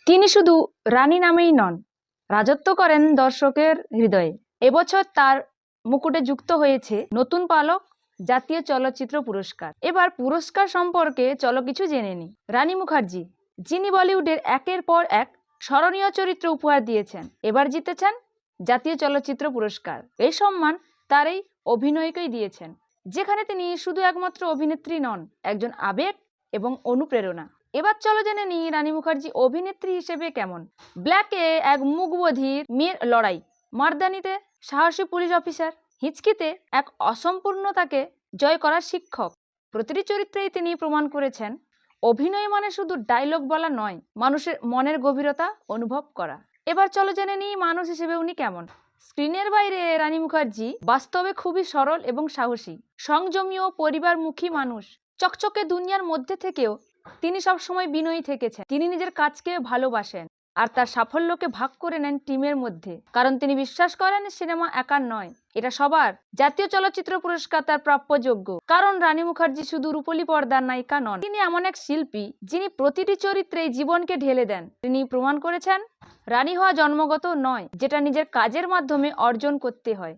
তিনি শুধু রানী নামেই নন, রাজত্ব করেন দর্শকের হৃদয়ে। এবছর তার মুকুটে যুক্ত হয়েছে নতুন পালক জাতীয় চলচ্চিত্র পুরস্কার। এবার পুরস্কার সম্পর্কে চলো কিছু জেনে নিই। রানী মুখার্জি, যিনি বলিউডের একের পর এক স্মরণীয় চরিত্র উপহার দিয়েছেন, এবার জিতেছেন জাতীয় চলচ্চিত্র পুরস্কার। এই সম্মান তার এই অভিনয়কেই দিয়েছেন, যেখানে তিনি শুধু একমাত্র অভিনেত্রী নন, একজন আবেগ এবং অনুপ্রেরণা। এবার চলো জেনে নিই রানী মুখার্জি অভিনেত্রী হিসেবে কেমন। ব্ল্যাকে এক মুখবধির মেয়ের লড়াই, মারদানিতে সাহসী পুলিশ অফিসার, হিচকিতে এক অসম্পূর্ণতাকে জয় করার শিক্ষক। প্রতিটি চরিত্রেই তিনি প্রমাণ করেছেন অভিনয় মানে শুধু ডায়লগ বলা নয়, মানুষের মনের গভীরতা অনুভব করা। এবার চলো জেনে নিই মানুষ হিসেবে উনি কেমন। স্ক্রিনের বাইরে রানী মুখার্জি বাস্তবে খুবই সরল এবং সাহসী, সংযমী ও পরিবারমুখী মানুষ। চকচকে দুনিয়ার মধ্যে থেকেও তিনি সবসময় বিনয়ী থেকেছেন। তিনি নিজের কাজকে ভালোবাসেন আর তার সাফল্যকে ভাগ করে নেন টিমের মধ্যে, কারণ তিনি বিশ্বাস করেন সিনেমা একার নয়, এটা সবার। জাতীয় চলচ্চিত্র পুরস্কার তার প্রাপ্যযোগ্য, কারণ রানী মুখার্জি শুধু রূপলী পর্দার নায়িকা নন, তিনি এমন এক শিল্পী যিনি প্রতিটি চরিত্রে জীবনকে ঢেলে দেন। তিনি প্রমাণ করেছেন রানী হওয়া জন্মগত নয়, যেটা নিজের কাজের মাধ্যমে অর্জন করতে হয়।